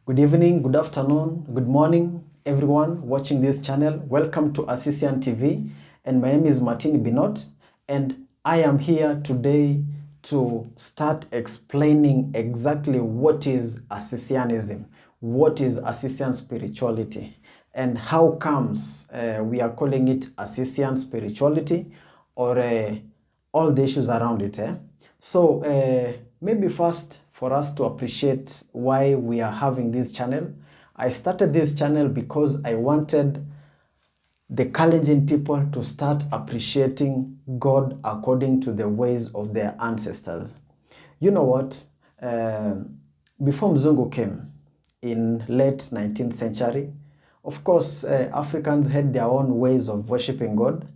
Good evening, good afternoon, good morning, everyone watching this channel. Welcome to Asiisian TV, and my name is Martin Binot, and I am here today to start explaining exactly what is Asiisianism, what is Asiisian spirituality, and how comes we are calling it Asiisian spirituality, or all the issues around it. So maybe first, for us to appreciate why we are having this channel, I started this channel because I wanted the Kalenjin people to start appreciating God according to the ways of their ancestors. You know what? Before Mzungu came in late 19th century, of course, Africans had their own ways of worshiping God.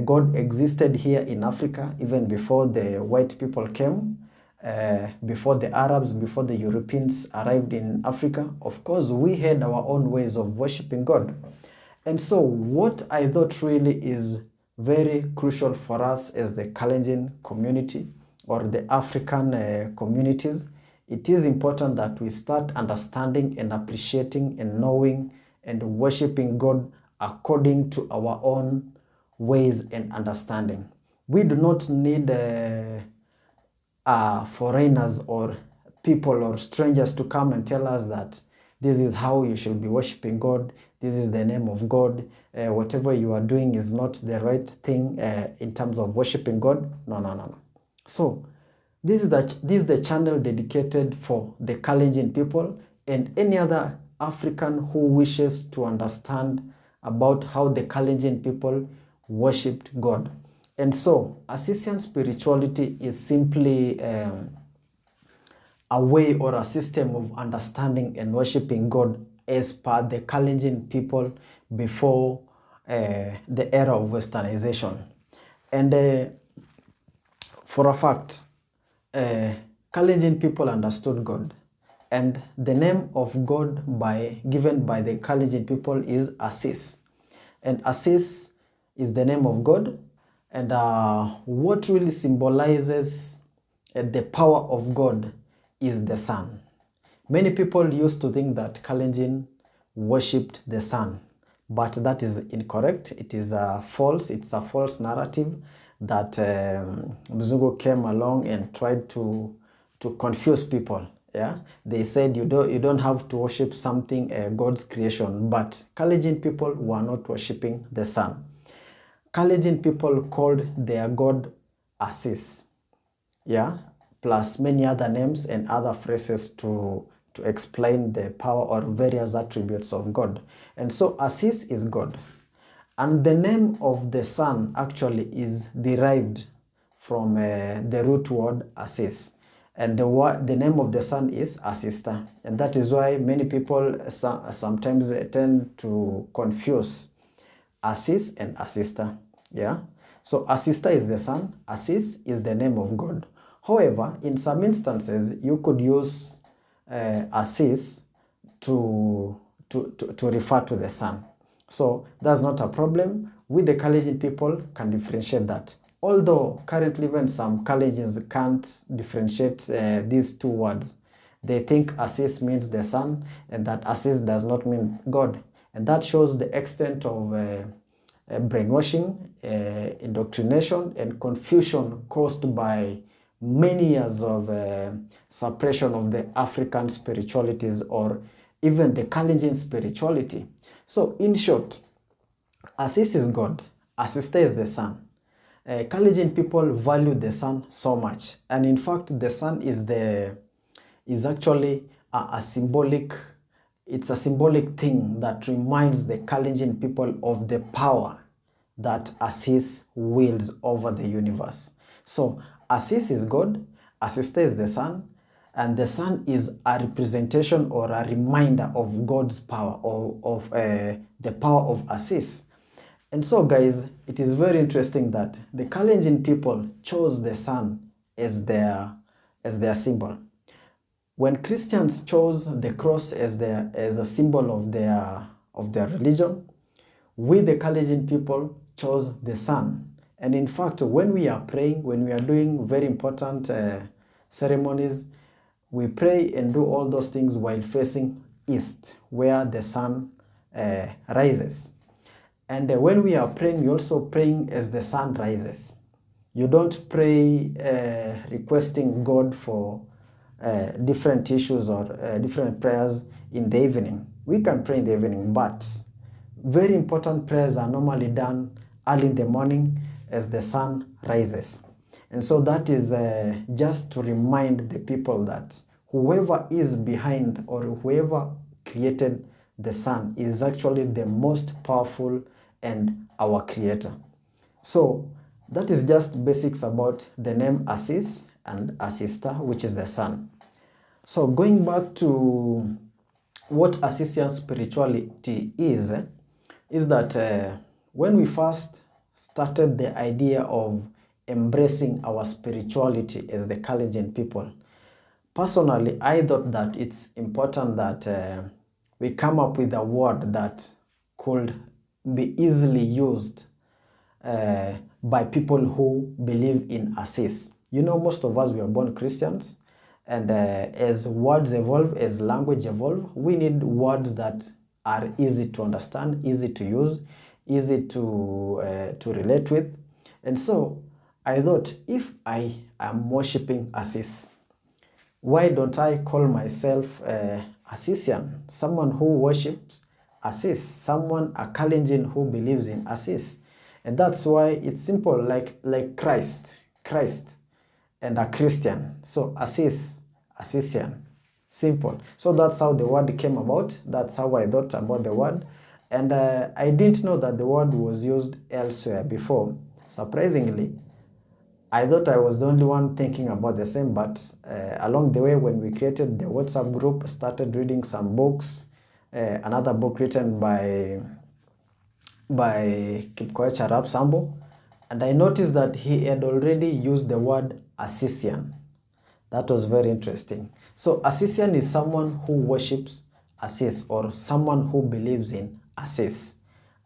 God existed here in Africa even before the white people came, before the Arabs, before the Europeans arrived in Africa. Of course, we had our own ways of worshiping God. And so what I thought really is very crucial for us as the Kalenjin community or the African communities, it is important that we start understanding and appreciating and knowing and worshiping God according to our own ways and understanding. We do not need foreigners or people or strangers to come and tell us that this is how you should be worshiping God, this is the name of God, whatever you are doing is not the right thing in terms of worshiping God. No. So this is the channel dedicated for the Kalenjin people and any other African who wishes to understand about how the Kalenjin people worshipped God. And so Asiisian spirituality is simply a way or a system of understanding and worshiping God as per the Kalenjin people before the era of westernization. And for a fact, Kalenjin people understood God. And the name of God given by the Kalenjin people is Asiis. And Asiis is the name of God. And what really symbolizes the power of God is the sun. Many people used to think that Kalenjin worshipped the sun, but that is incorrect. It is false. It's a false narrative that Mzungu came along and tried to confuse people. Yeah, they said you don't have to worship something God's creation, but Kalenjin people were not worshiping the sun. Kalenjin people called their god Asiis, yeah, plus many other names and other phrases to explain the power or various attributes of God. And so Asiis is God. And the name of the sun actually is derived from the root word Asiis. And the name of the sun is Asiista. And that is why many people sometimes tend to confuse Asiis and Asiista. Yeah. So Asiista is the sun, Asiis is the name of God. However, in some instances, you could use Asiis to refer to the sun. So that's not a problem. We, the Kalenjin people, can differentiate that. Although currently even some Kalenjins can't differentiate these two words. They think Asiis means the sun and that Asiis does not mean God. And that shows the extent of brainwashing, indoctrination, and confusion caused by many years of suppression of the African spiritualities or even the Kalenjin spirituality. So in short, Asiis is God, Asiista is the sun. Kalenjin people value the sun so much, and in fact the sun is actually a symbolic. It's a symbolic thing that reminds the Kalenjin people of the power that Asiis wields over the universe. So Asiis is God, Asiista is the sun, and the sun is a representation or a reminder of God's power, or of the power of Asiis. And so guys, it is very interesting that the Kalenjin people chose the sun as their symbol. When Christians chose the cross as a symbol of their religion, we the Kalenjin people chose the sun. And in fact, when we are praying, when we are doing very important ceremonies, We pray and do all those things while facing east, where the sun rises. And when we are praying, we're also praying as the sun rises. You don't pray requesting God for different issues or different prayers in the evening. We can pray in the evening, but very important prayers are normally done early in the morning as the sun rises. And so that is just to remind the people that whoever is behind or whoever created the sun is actually the most powerful and our creator. So that is just basics about the name Asiis and Asiista, which is the sun. So going back to what Asiisian spirituality is that when we first started the idea of embracing our spirituality as the Kalenjin people, personally, I thought that it's important that we come up with a word that could be easily used by people who believe in Asiis. You know, most of us, we are born Christians, and as words evolve, as language evolve, we need words that are easy to understand, easy to use, easy to relate with. And so I thought, if I am worshipping Asiis, why don't I call myself Asiisian, someone who worships Asiis, someone, a Kalenjin who believes in Asiis? And that's why it's simple, like Christ, and a Christian. So Asiis, Asiisian, simple. So that's how the word came about. That's how I thought about the word. And I didn't know that the word was used elsewhere before. Surprisingly, I thought I was the only one thinking about the same, but along the way, when we created the WhatsApp group, started reading some books, another book written by Kipkoech Arap Sambo, and I noticed that he had already used the word Asiisian. That was very interesting. So Asiisian is someone who worships Asiis, or someone who believes in Asiis.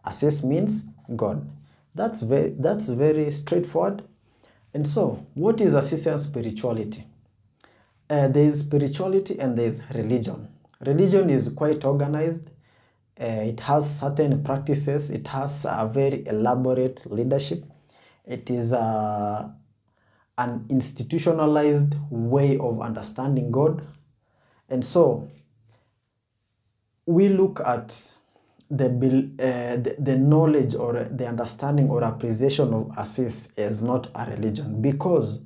Asiis means God. That's very straightforward. And so, what is Asiisian spirituality? There is spirituality and there is religion. Religion is quite organized. It has certain practices. It has a very elaborate leadership. It is an institutionalized way of understanding God. And so, we look at the knowledge or the understanding or appreciation of Asiis as not a religion, because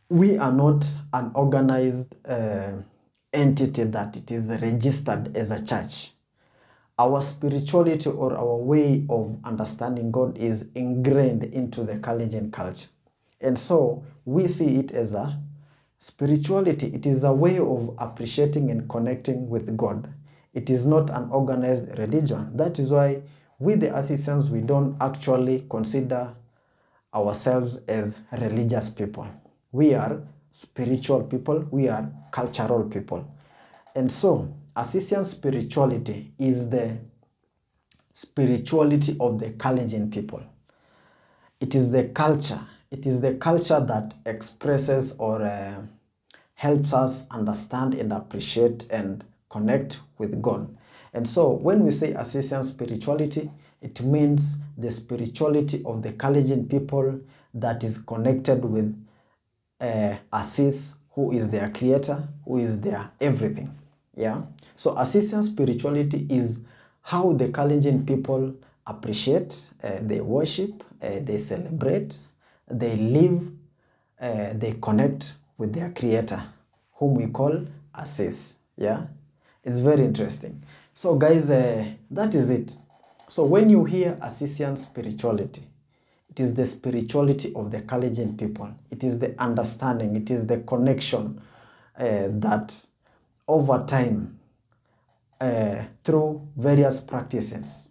we are not an organized entity that it is registered as a church. Our spirituality or our way of understanding God is ingrained into the Kalenjin culture. And so we see it as a spirituality. It is a way of appreciating and connecting with God. It is not an organized religion. That is why we, the Asiisians, we don't actually consider ourselves as religious people. We are spiritual people. We are cultural people. And so, Asiisian spirituality is the spirituality of the Kalenjin people. It is the culture. It is the culture that expresses or helps us understand and appreciate and connect with God. And so when we say Asiisian spirituality, it means the spirituality of the Kalenjin people that is connected with Asiis, who is their creator, who is their everything. Yeah. So Asiisian spirituality is how the Kalenjin people appreciate, they worship, they celebrate, they live, they connect with their creator, whom we call Asiis. Yeah. It's very interesting. So guys, that is it. So when you hear Asiisian spirituality, it is the spirituality of the Kalenjin people. It is the understanding, it is the connection that over time, through various practices,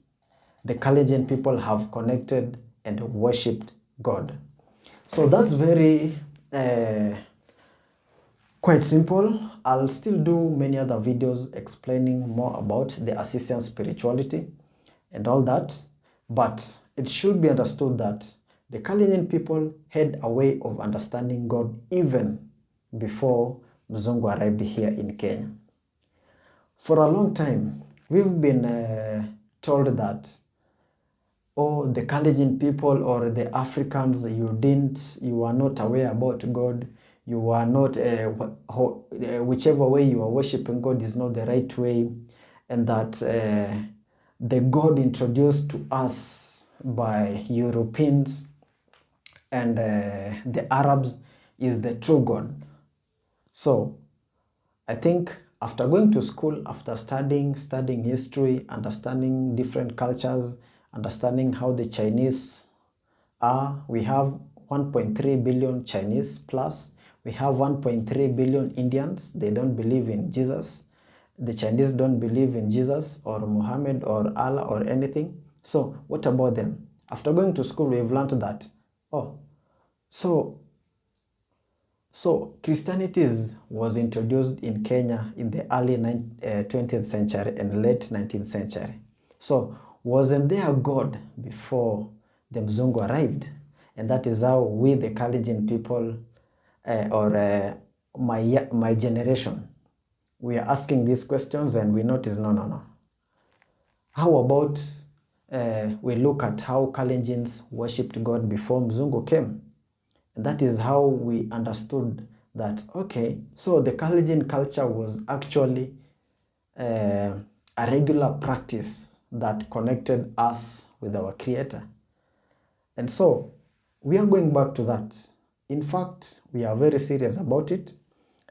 the Kalenjin people have connected and worshipped God. So that's very quite simple. I'll still do many other videos explaining more about the Asiisian spirituality and all that, but it should be understood that the Kalenjin people had a way of understanding God even before Mzungu arrived here in Kenya. For a long time, we've been told that, oh, the Kalenjin people or the Africans, you are not aware about God, you are not, whichever way you are worshiping God is not the right way, and that the God introduced to us by Europeans and the Arabs is the true God. So I think after going to school, after studying history, understanding different cultures, understanding how the Chinese are, we have 1.3 billion Chinese plus, we have 1.3 billion Indians. They don't believe in Jesus. The Chinese don't believe in Jesus or Muhammad or Allah or anything. So what about them? After going to school, we've learned that, oh, so Christianity was introduced in Kenya in the early 20th century and late 19th century. So wasn't there a God before the Mzungu arrived? And that is how we, the Kalenjin people, my generation, we are asking these questions, and we notice, no. How about we look at how Kalenjins worshipped God before Mzungu came? And that is how we understood that, okay, so the Kalenjin culture was actually a regular practice that connected us with our Creator. And so we are going back to that. In fact, we are very serious about it.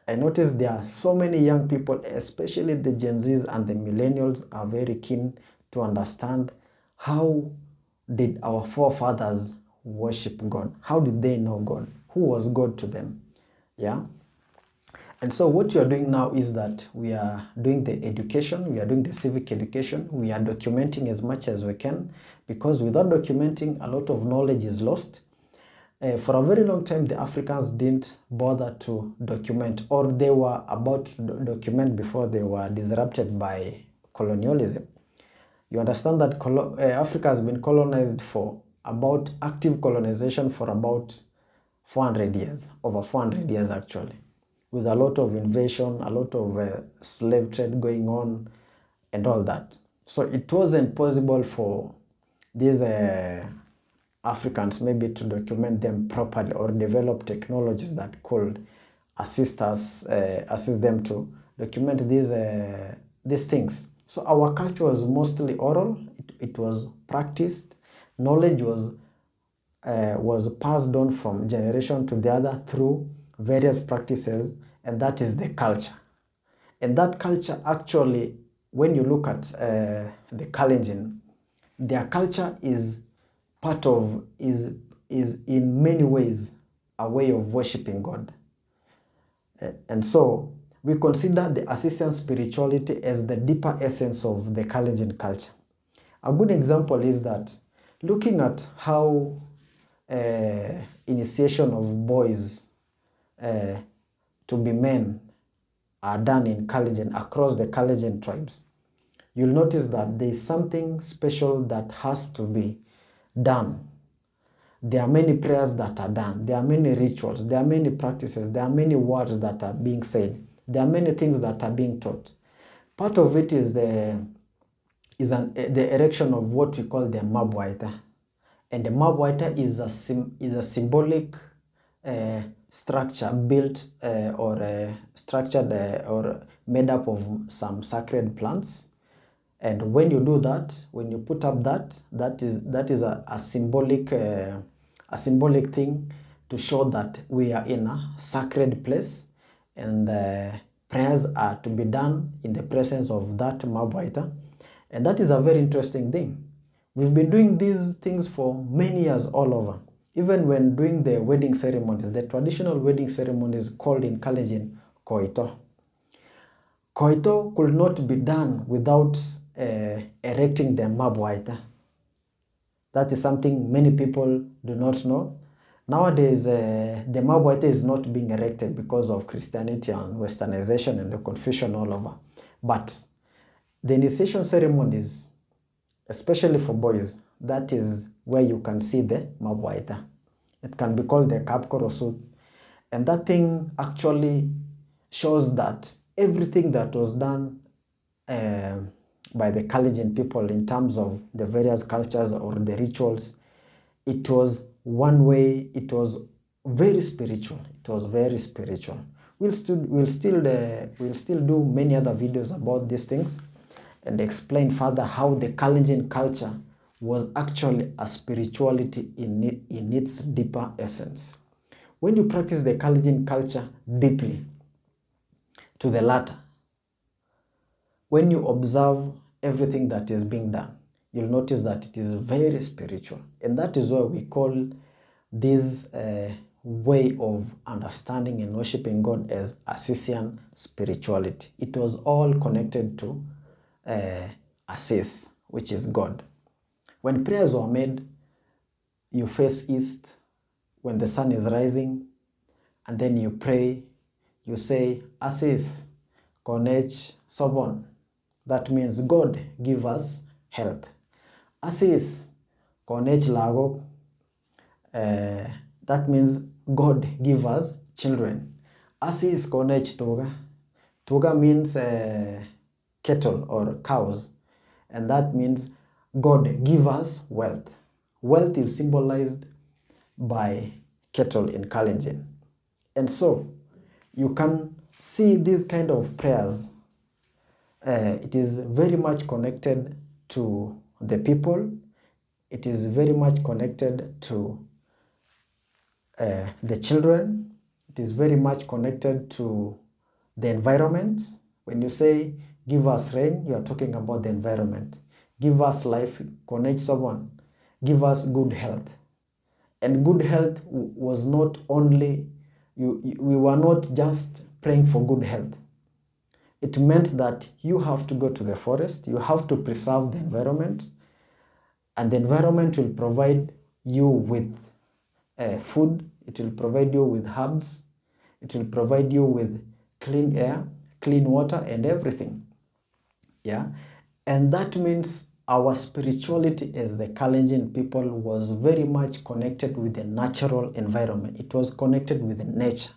I noticed there are so many young people, especially the Gen Zs and the millennials, are very keen to understand how did our forefathers worship God? How did they know God? Who was God to them? Yeah. And so what we are doing now is that we are doing the education, we are doing the civic education, we are documenting as much as we can, because without documenting, a lot of knowledge is lost. For a very long time, the Africans didn't bother to document, or they were about to document before they were disrupted by colonialism. You understand that Africa has been colonized for about active colonization for about 400 years, over 400 years actually, with a lot of invasion, a lot of slave trade going on and all that. So it wasn't possible for these Africans maybe to document them properly or develop technologies that could assist them to document these things. So our culture was mostly oral. It was practiced. Knowledge was passed on from generation to the other through various practices, and that is the culture. And that culture actually, when you look at the Kalenjin, their culture is in many ways a way of worshiping God. And so we consider the Asiisian spirituality as the deeper essence of the Kalenjin culture. A good example is that looking at how initiation of boys to be men are done in Kalenjin, across the Kalenjin tribes, you'll notice that there is something special that has to be done. There are many prayers that are done. There are many rituals. There are many practices. There are many words that are being said. There are many things that are being taught. Part of it is the erection of what we call the mabwaita. And the mabwaita is a symbolic structure built or structured or made up of some sacred plants. And when you do that, when you put up that is a symbolic thing to show that we are in a sacred place, and prayers are to be done in the presence of that mabwaita. And that is a very interesting thing. We've been doing these things for many years all over. Even when doing the wedding ceremonies, the traditional wedding ceremonies called in Kalenjin koito. Koito could not be done without erecting the mabwaita. That is something many people do not know. Nowadays, the mabwaita is not being erected because of Christianity and Westernization and the confusion all over. But the initiation ceremonies, especially for boys, that is where you can see the mabwaita. It can be called the kapkorosut. And that thing actually shows that everything that was done by the Kalenjin people in terms of the various cultures or the rituals, it was one way, it was very spiritual. It was very spiritual. We'll still do many other videos about these things and explain further how the Kalenjin culture was actually a spirituality in its deeper essence. When you practice the Kalenjin culture deeply, to the latter, when you observe everything that is being done, you'll notice that it is very spiritual. And that is why we call this way of understanding and worshiping God as Asiisian spirituality. It was all connected to Asiis, which is God. When prayers were made, you face east when the sun is rising, and then you pray, you say, Asiis, Konech, Sobon. That means God, give us health. Asiis, Konech Lagok. That means God, give us children. Asiis, Konech Toga. Toga means cattle or cows. And that means God, give us wealth. Wealth is symbolized by cattle in Kalenjin. And so, you can see these kind of prayers. It is very much connected to the people. It is very much connected to the children. It is very much connected to the environment. When you say, give us rain, you are talking about the environment. Give us life, connect someone. Give us good health. And good health was not only, we were not just praying for good health. It meant that you have to go to the forest, you have to preserve the environment, and the environment will provide you with food, it will provide you with herbs, it will provide you with clean air, clean water, and everything. Yeah, and that means our spirituality as the Kalenjin people was very much connected with the natural environment. It was connected with nature.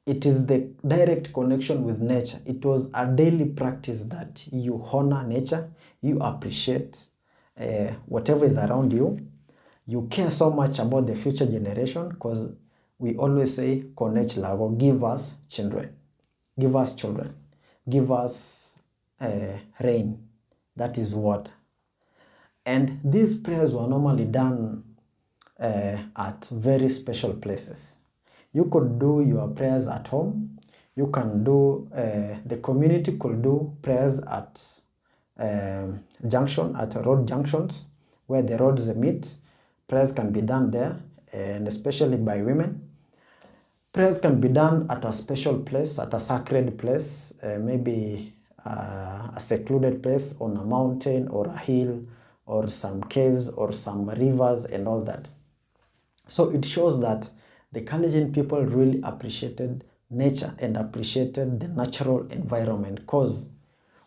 It is the direct connection with nature. It was a daily practice that you honor nature, you appreciate whatever is around you. You care so much about the future generation because we always say, Konech Lago, give us children, give us children, give us rain, that is water. And these prayers were normally done at very special places. You could do your prayers at home. You can do, the community could do prayers at road junctions where the roads meet. Prayers can be done there, and especially by women. Prayers can be done at a special place, at a sacred place, maybe a secluded place on a mountain or a hill or some caves or some rivers and all that. So it shows that the Kalenjin people really appreciated nature and appreciated the natural environment, because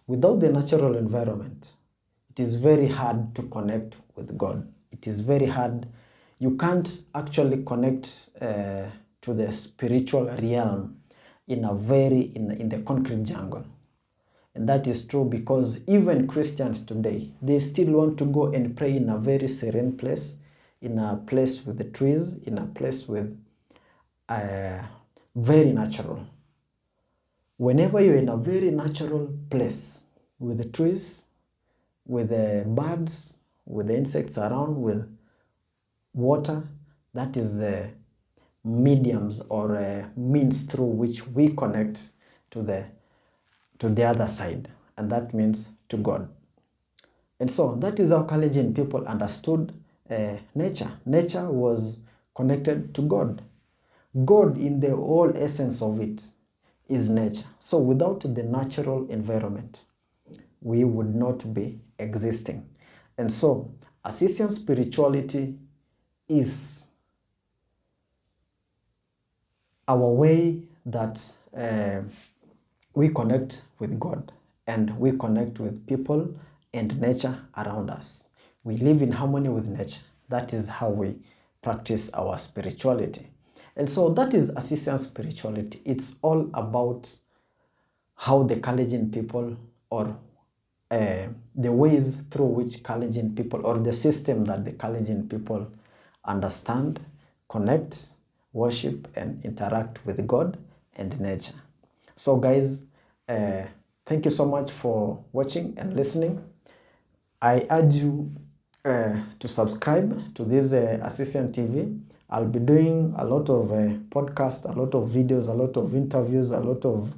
without the natural environment, it is very hard to connect with God. It is very hard. You can't actually connect to the spiritual realm in the concrete jungle. And that is true because even Christians today, they still want to go and pray in a very serene place, in a place with the trees, in a place with very natural. Whenever you're in a very natural place with the trees, with the birds, with the insects around, with water, that is the mediums or means through which we connect to the other side, and that means to God. And so that is how Kalenjin people understood nature. Nature was connected to God. God, in the whole essence of it, is nature. So without the natural environment, we would not be existing. And so Asiisian spirituality is our way that we connect with God and we connect with people and nature around us. We live in harmony with nature. That is how we practice our spirituality. And so that is Asiisian spirituality. It's all about how the Kalenjin people, or the ways through which Kalenjin people, or the system that the Kalenjin people understand, connect, worship, and interact with God and nature. So guys, thank you so much for watching and listening. I urge you to subscribe to this Asiisian TV. I'll be doing a lot of podcasts, a lot of videos, a lot of interviews, a lot of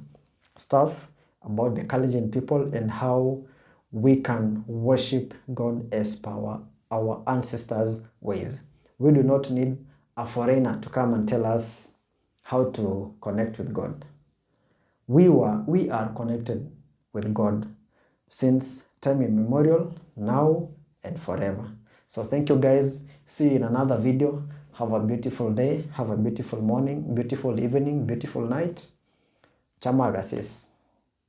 stuff about the Kalenjin people and how we can worship God as per our ancestors' ways. We do not need a foreigner to come and tell us how to connect with God. We are connected with God since time immemorial, now and forever. So thank you guys. See you in another video. Have a beautiful day. Have a beautiful morning, beautiful evening, beautiful night. Chama Asiis.